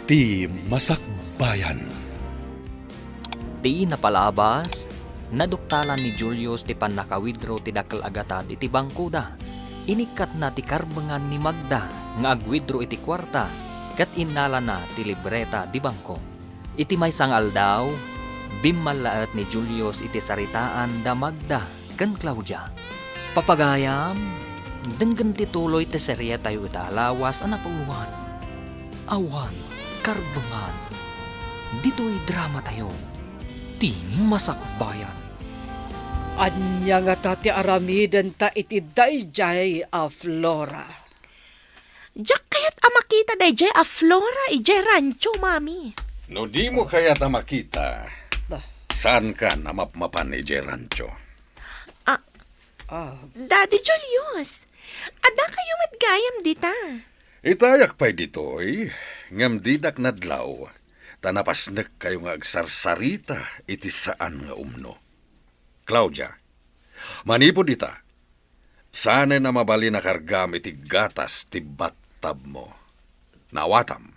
Ti Masakbayan. Ti napalabas, naduktalan ni Julius ti panakawidro ti dakkel agatad iti bangkuda. Inikat na ti karbengan ni Magda nga agwidro iti kwarta kat innala na ti libreta di bangko. Iti may sangal daw, bimmalaat ni Julius iti saritaan da Magda ken Claudia. Papagayam, denggen ti tuloy ti serye tayo italawas anapauluan. Awan, karbengan, dito'y drama tayo. Ti Masakbayan. Anya nga ta ti aramidan ta iti dayjay a Flora. Diyak kayat amakita dayjay a Flora ijay rancho, mami. No di mo kaya ta makita, Ah. saan ka namapmapan ni Gerancho? Daddy Julius, ada kayo madgayam dita. Itayak pa'y ditoy, ngam didak nadlaw, tanapasnek kayo nga agsarsarita iti saan nga umno. Claudia, manipod ita, sana na mabali na kargam iti gatas ti battab mo. Nawatam,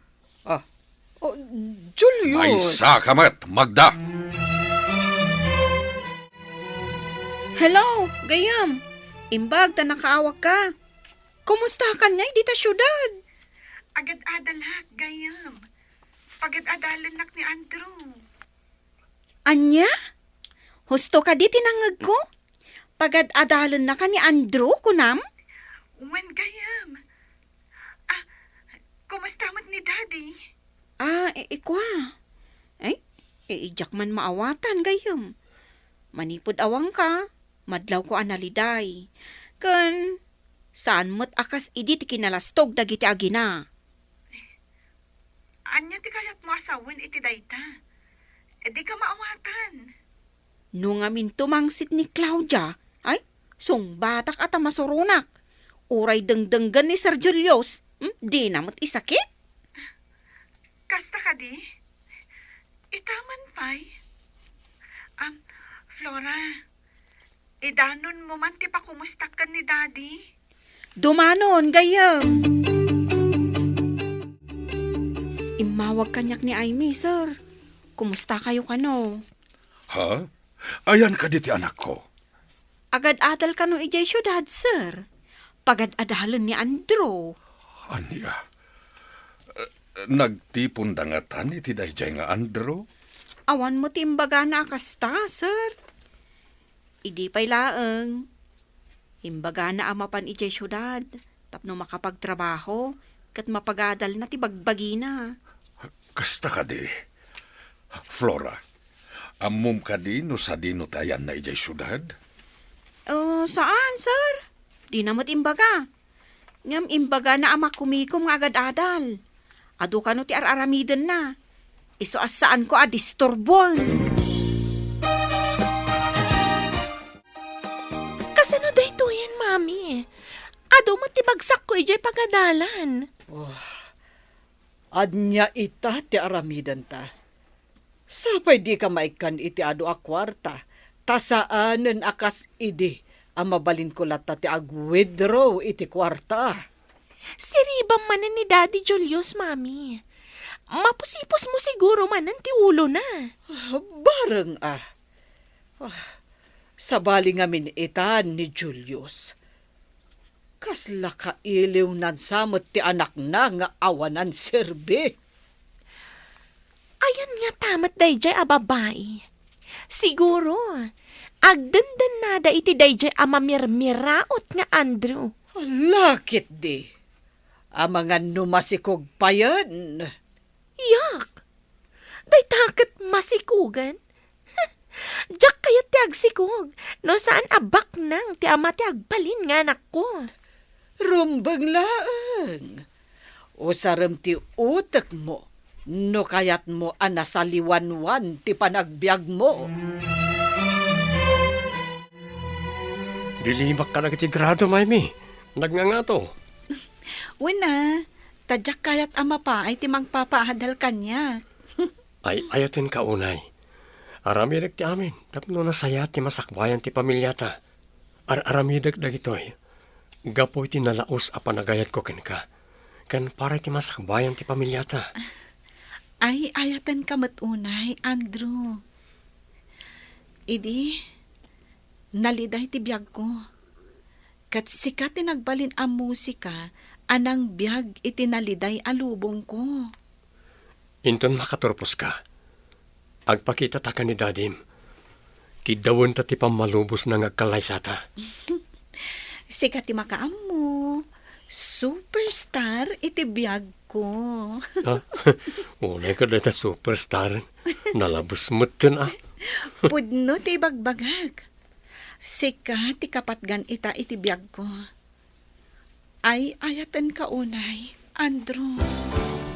Oh, ay Julius! sakamat, Magda! Hello, gayam. Imbag ta nakaawak ka. Kumusta ka nga dita syudad? Agad-adalak, gayam. Pagad-adalan ni Andrew. Anya? Husto ka di tinangag ko? Pagad-adalan na ka ni Andrew, kunam? Uwan, gayam. Kumusta mo't ni Daddy? Ikwa. Ay, ijak man maawatan, gayam. Manipod awang ka, madlaw ko analiday. Kan, saan mo't akas idi ti kinalastog dagiti agina? Anya ti kayat mo asawan iti dayta. Di ka maawatan. No nga mintumangsit ni Claudia, ay, sungbatak at masurunak. Uray dengdenggan ni Sir Julius, di namot isakit. Kasta ka di? Itaman pa'y. Flora, idanon mo man ti pa kumustak ka ni Daddy. Dumanon, gayam. Imawag kanyak ni Aimee, sir. Kumusta kayo kano? Ha? Ayan ka diti anak ko. Agad-adal kano ijay syudad, sir. Pagad-adalan ni Andrew. Anya? Nagtipon dangatan iti dayjay nga Andrew? Awan mo timbaga na akasta, sir. Idi pa'y laeng. Imbaga na amapan ijay syudad. Tapno makapagtrabaho. Kat mapagadal na ti bagbagi na. Kasta ka di. Flora, amom ka di no sa dino tayan na ijay syudad? Saan, sir? Di namot imbaga. Ngam imbaga na ama kumikom nga agad-adal. Ado ka no ti ar-aramiden na. Iso asaan ko disturbol. Kasano dayto yan, mami? Ado mo tibagsak ko ijay pagadalan. Anya ita ti aramidan ta. Sapay di ka maikan iti adu a kwarta. Tasaanen akas idi ang mabalin ko lata ti agwithdraw iti kwarta. Siribang manan ni Daddy Julius, mami. Mapusipos mo siguro manan ti ulo na. Bareng sabali nga minitan ni Julius. Kasla ka iliw nan samot ti anak na nga awanan serbi. Ayan nga tamat dayjay a babae. Siguro, agdandan nada iti dayjay a mamirmiraot nga Andrew. Lakit di. Ang mga numasikog pa yan. Yak! Day takot masikugan. Diyak kaya ti agsikog. No saan abak nang ti ama ti agbalin nga anak ko. Rumbang laang. Usaram ti utek mo. No kayat mo anasaliwanwan ti panagbiag mo. Dilimak ka na kiti grado, Maymee. Nagngangato. Wala, tadyak kayat ama pa ay ti magpapaadal kanya. Ay ayatin ka unay. Aramidag ti amin. Tapno na saya ti masakbayan ti pamilyata. Aramidag dagitoy. Gapoy ti nalaos a panagayat ko ken ka. Kan para ti masakbayan ti pamilyata. Ay, ayatan ka matunay, Andrew. Idi, naliday ti biyag ko. Kat sika tinagbalin ang musika, anang biyag itinaliday alubong ko. Inton makaturpos ka. Agpakita ta ka ni dadim. Kidawon ta ti pamalubos na ngagkalaysata. Sika ti makaammo. Superstar iti biyag ko. Ha? Unay ka dahil superstar. Nalabos mo tin Pudno ti bagbagag. Sika ti kapatgan ita iti biyag ko. Ay ayatan ka unay, Andrew.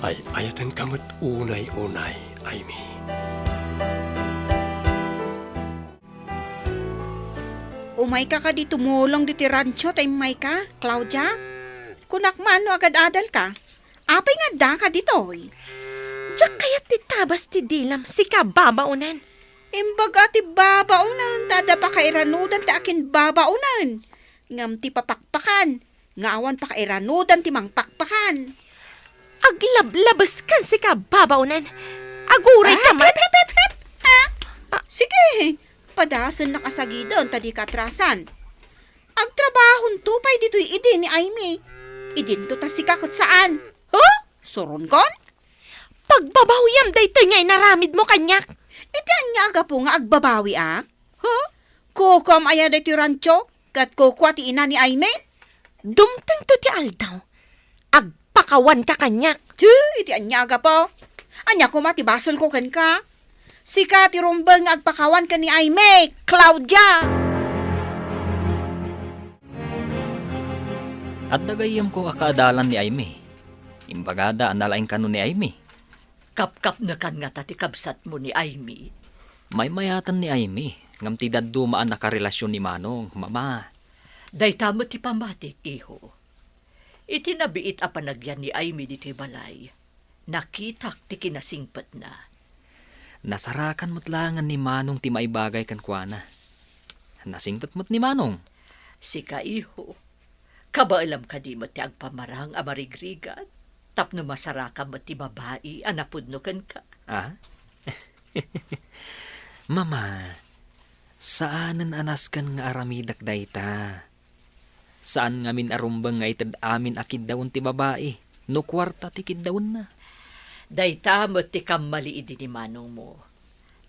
Ay ayatan kamot unay-unay, Amy. Umay ka di tumulong diti rancho tay may ka, Claudia. Kunak man no agad adal ka. Apay nga da ka ditoy. Diyak kaya ti tabas ti dilam, sika babaunan. Imbaga ti babaunan, tada pa kairanudan ti akin babaunan. Ngam ti papakpakan, ngawan pa kairanudan ti mangpakpakan. Aglablabas kan sika babaunan. Aguray ka man. Ha? Sige, padasan nakasagidon tadi katrasan. Agtrabahon tupay dito'y idin ni Aimee. Idin to ta sikakot saan? Huh? Suron kon? Pagbabawyam dayto nga'y naramid mo kanyak. Iti anya po nga agbabawi ak? Huh? Kukom aya dito rancho? Kat kukwa ti ina ni Aimee? Dumtang to ti aldaw. Agpakawan ka kanyak. Iti anya po. Anya ko matibasol ko kan ka. Sika ti rumbang agpakawan ka ni Aimee, Claudia! At dagayam ko akaadalan ni Aimee. Imbagada analaing kano ni Aimee. Kap-kap na kan nga tati kabsat mo ni Aimee. May mayatan ni Aimee. Ngam ti dumaan nakarelasyon ni Manong, mama. Day tamo ti pamatik, iho. Itinabiit a panagyan ni Aimee di ti balay. Nakitak ti kinasingpat na. Nasarakan mo't langan ni Manong ti maibagay kan kuana. Nasingpat mo't ni Manong. Sika, iho. Kabaalam ka di mo ti agpamarang amarigrigan. Tapno masaraka mo ti babae, anapudno kan ka. Ah? Mama, saanan anas kan nga aramidak dayta? Saan ngamin arumbang nga itad amin akid daon ti babae? No kwarta ti kiddaon na. Dayta mo ti kamali idi ni manong mo.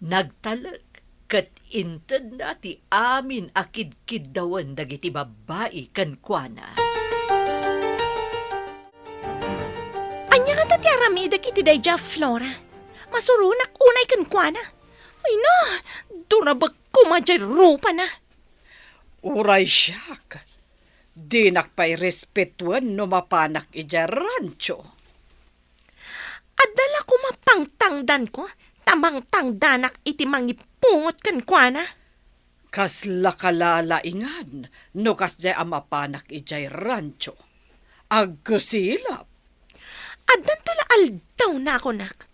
Nagtalag, kat inted na ti amin akid dawan dagiti babae kan kuana. Anya nga tati aramidak iti dayja Flora. Masurunak unay kan kuana. Ay na, durabag kumadjay rupa na. Uray siyak. Di nakpay respetuan no mapanak ija rancho. Adala ko mapangtangdan ko, tamang tangdanak iti mangipungot kan kuana. Kas lakalalaingan no kas jay amapanak ijay rancho. Agkusilap. Adan tula aldaw na ako nak.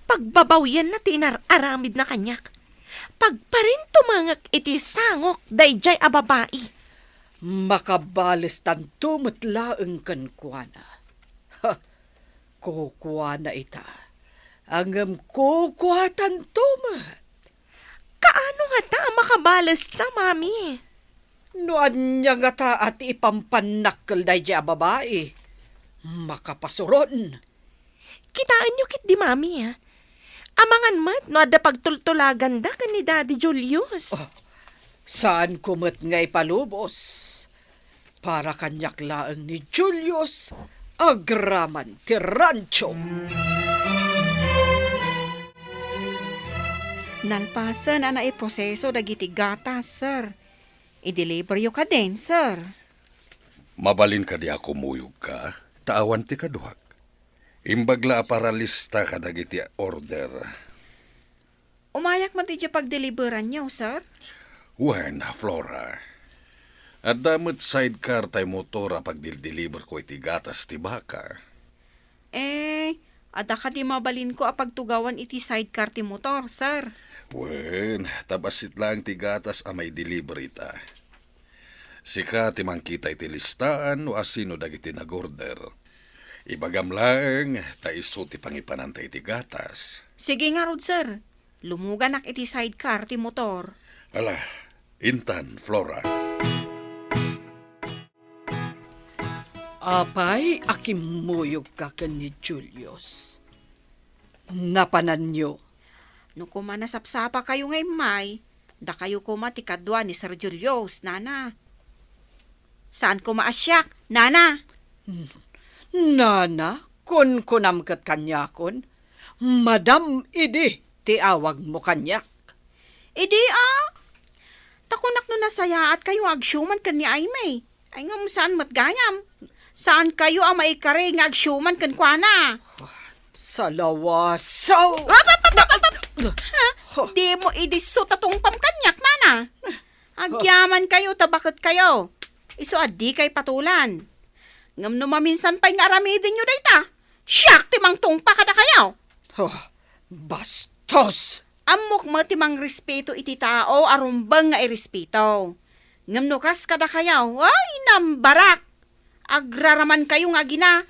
Pagbabawyan na tinar-aramid na kanyak. Pagparin tumangak iti sangok dayjay a babae. Makabalis tanto matlaeng kan kuana. Ha, kukuana ita. Angam kukuha tanto mat. Kaano nga ta makabalas ta, mami? Noan niya nga ta at ipampanakal dayjay a babae. Makapasuron. Kitaan nyo kit di mami, ha? Amangan mat, no ada pagtultulagan da kan ni Daddy Julius. Saan kumot ngay palubos? Para kanyak laang ni Julius, agraman ti rancho. Nalpasan ana proseso dagiti gatas, sir. I-deliver yo ka din, sir. Mabalin ka di ako muyog ka, taawan ti kaduhak. Imbagla para lista ka dagiti order. Umayak man ti pag-deliveran nyo, sir. Wen, Flora. At damot sidecar tay motora pag deliver ko iti gatas ti baka. Ada ka di mabalin ko apagtugawan iti sidecar ti motor, sir. Wen, tabasit lang ti gatas a may deliver ita. Sika ti mangkita iti listaan o asino dagiti nag-order. Ibagam laeng, ta iso ti pangipanan ta iti gatas. Sige nga rod, sir. Lumugan ak iti sidecar ti motor. Ala, Intan, Flora. Apay, akimuyog ka ken ni Julius. Napanan nyo. No kuma nasapsapa kayo ngay may, da kayo kuma ti kadwa ni Sir Julius, nana. Saan ko maasyak, nana? Nana, kun kunamkat kanya kon. Madam, idi, ti awag mo kanyak. Idi takunak no nasaya at kayo agsyuman kan ni Aimay. Ay nga saan matgayam. Saan kayo ang maikari nga agsyuman kan kuana? Salawasaw! Di mo idiso tatong pamkanyak, nana. Agyaman kayo, tabakit kayo. Iso adi kay patulan. Ngam no maminsan pa'y nga aramidin nyo dayta. Siyak timang tungpa kada kayo. Oh, bastos! Amok mo timang respeto iti tao, arumbang nga irespeto. Ngam no kas kada kayo, ay nambarak. Agraraman kayo nga gina.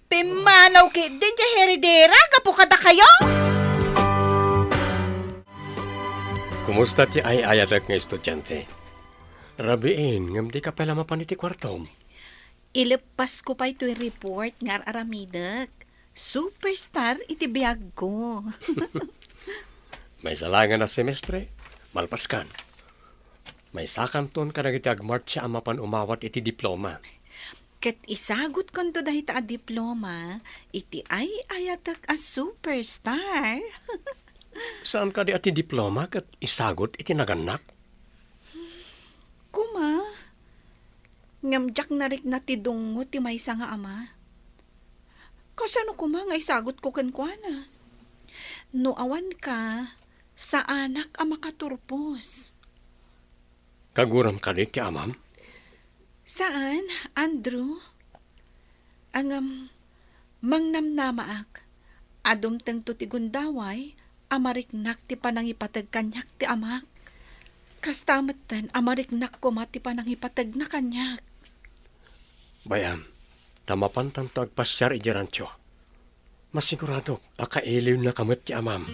Pimanaw kit din ti heredera, gapo kada kayo. Kumusta ti ay ayatak nga estudyante? Rabiin, ngam di ka pala mapaniti kwartom. Ilipas ko pa ito'y report nga aramidak. Superstar iti biyag ko. May salangan na semestre, malpaskan. May sakanton ka nagiti agmartya ang mapan umawat iti diploma. Ket isagot kon to dahita a diploma, iti ay ayatak a superstar. Saan ka di ati diploma kat isagot iti naganak? Kuma, ngamjak narik na ti dungo ti maysa nga ama. Kasano kuma nga isagot ko kenkwana? No awan ka, sa anak a makaturpos. Kaguram ka di ti amam? Saan, Andrew? Angam, mangnamnamaak, adumteng to ti gundaway, amariknak ti panangipatag kanyak ti amak. Kastamatan, amariknak ko mati panangipatag na kanyak. Bayam, tamapan tanto agpasyar iti rancho. Masigurado, akailiw na kamot ti amam.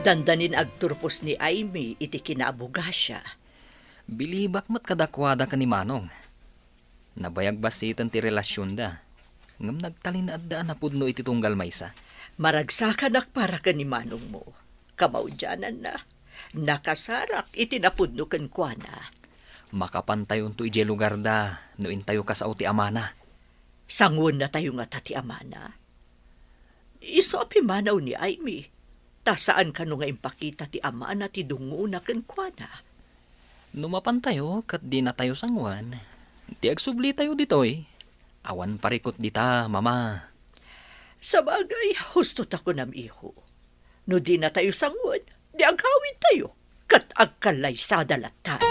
Dandanin agturpos ni Aimee iti kinaabugasya. Bilibak mo't kadakwada ka ni Manong. Nabayag basitan ti relasyon da. Ngam nagtalin na addaan na pudno iti tunggal maysa. Maragsakan para ka ni Manong mo. Kamaudyanan na. Nakasarak iti napudno ken kuana. Makapantayon to ije lugar da. No intayo ka sa ti amana. Sangon na tayo nga tati amana. Iso apimanaw ni Aimee. Ta saan ka no nga impakita ti amana ti dungo na ken kuana. Numapantayo kat di na tayo sangwan. Ti agsubli tayo ditoy. Awan parikot dita, mama. Sa bagay, husto ta ko nam iho. No di na tayo sangwan, di aghawin tayo. Kat agkalay sa dalatan.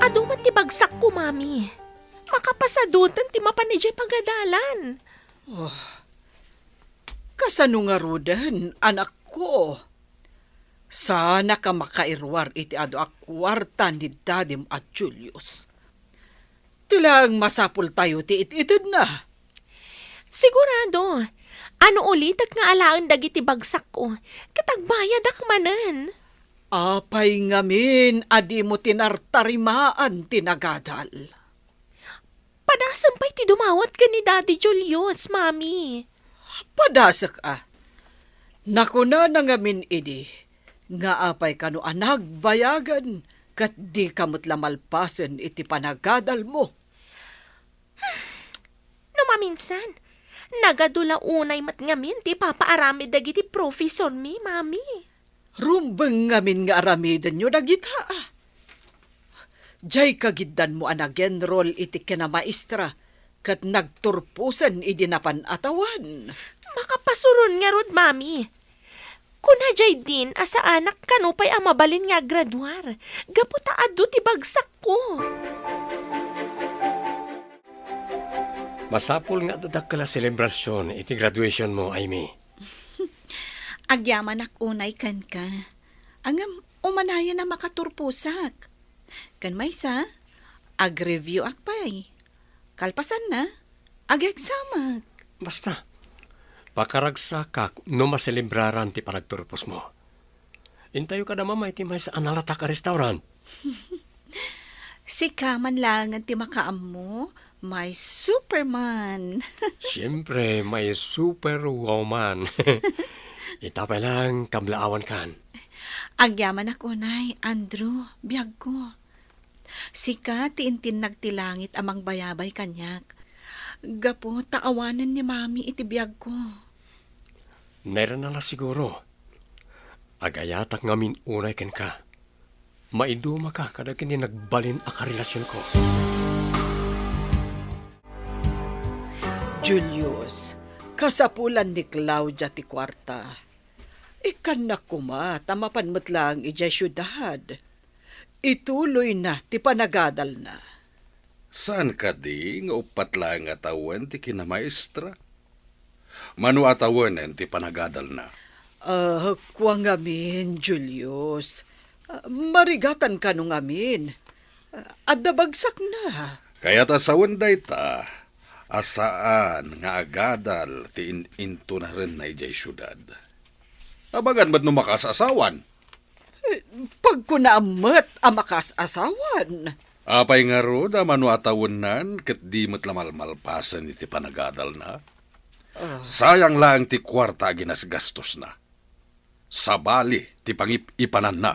Aduman ti bagsak ko, mami. Makapasadutan ti mapanijay pagadalan. Kasano nga rudan, anak ko? Sana ka makairwar iti ado akwarta ni Dadim at Julius. Tilang masapul tayo ti ititid na. Sigurado. Ano ulit nga alaan dagiti bagsak ko? Katagbayad akmanan. Apay ngamin, adi mo tinartarimaan tinagadal. Padasampay ti dumawat ka ni Daddy Julius, mami. Padasak Nakuna na ngamin idi, nga apay kano anag bayagan, kat di kamot lamalpasen iti panagadal mo. No maminsan, nagadula unay mat ngamin ti papaarami dagiti professor mi, mami. Rumbeng ngamin nga aramidan nyo dagita. Jay kagiddan mo anagenrol iti kinamaestra, kat nagturpusan idi napan atawan. Makapasurun nga rod, mami. Kuna jay din, asa anak kanupay ang mabalin nga graduar. Gaputa adu ti bagsak ko. Masapul nga dadak kala selebrasyon iti graduation mo, Aimee. Agyaman ak unay kan ka. Angam, umanayan na makaturpusak. Kan maysa, ag-review akpay. Kalpasan na, ag-exam. Basta, pakaragsak no maselebraran ti panagturpos mo. Intayo ka na mamay ti may sa analata ka restaurant. Si Kaman lang ang timakaam mo, may Superman. Siyempre, may superwoman. Itapay lang kamlaawan kan. Agyaman ako, Nay, Andrew, biyag ko. Sika, tiintin nagtilangit amang bayabay kanyak. Gapo, taawanan ni Mami iti biyag ko. Nera na siguro. Agayatak ngamin unay ken ka. Maiduma ka kada kini nagbalin a karelasyon ko. Julius, kasapulan ni Claudia ti kwarta. Ikan na kuma, tamapan mo't lang ijay syudad. Ituloy na, ti panagadal na. Saan ka di nga upat lang atawan ti kinamaestra? Manu atawanen ti panagadal na. Kuwang amin, Julius. Marigatan ka nung amin. Adabagsak na. Kaya ta sa wenday ta, asaan nga agadal ti into na rin na ijay syudad. Abagan ba't numakasasawan? Pagkunaamat amakas asawan. Apay nga ro da manu atawanan ket di mo't lamalmalpasan iti panagadal na. Sayang lang ti kwarta ginasgastos na. Sabali ti pangipanan na.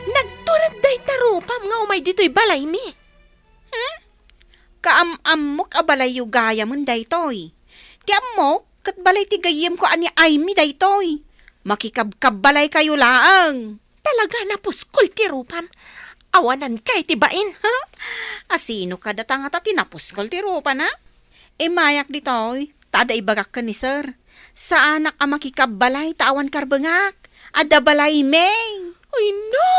Nagtulad day tarupam nga umay dito'y balay mi. Kaam-amok a balay yu gaya mon daytoy. Ti amok, kat balay ti gayem ko ani ay mi daytoy. Makikabkab-balay kayo laang. Talaga na puskol ti rupam. Awanan kay ti bain. Asino ka datang ata tinapuskol ti rupa na? E mayak ditoy, tada ibagak ka ni sir. Sa anak a makikabbalay tawan karbengak. Ada balay meng. Uy, no!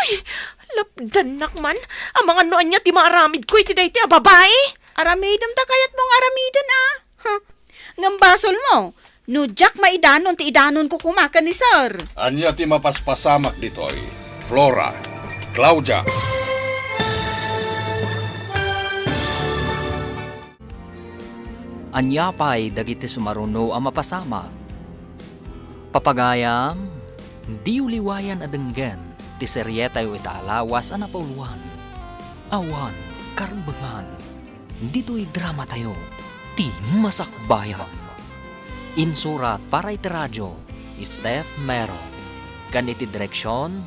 Uy, lapdan nakman. Ang mga noan niya ti maaramid ko iti day ti a babae. Aramidom ta kayat mong aramidon Ngambasol mo, no Jack maidanon ti idanon ko kumakan ni sir. Anya ti mapaspasamak ditoy. Flora, Claudia. Anyapay dagiti sumaruno ang mapasamag. Papagayam, di uliwayan adenggen, ti seryeta yu itaalawas ang napauluan. Awan, karbengan, dito'y drama tayo, ti masakbayan. Insurat para iti radyo, Steph Mero. Kan iti direksyon,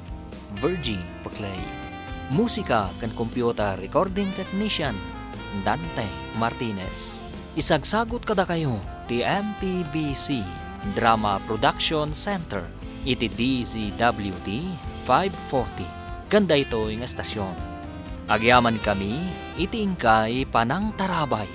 Virgie Paclay. Musika kan computer recording technician, Dante Martinez. Isagsagot kada kayo ti MPBC Drama Production Center iti DZWD 540 kanda ito yung estasyon. Agyaman kami iti ingkay panang tarabay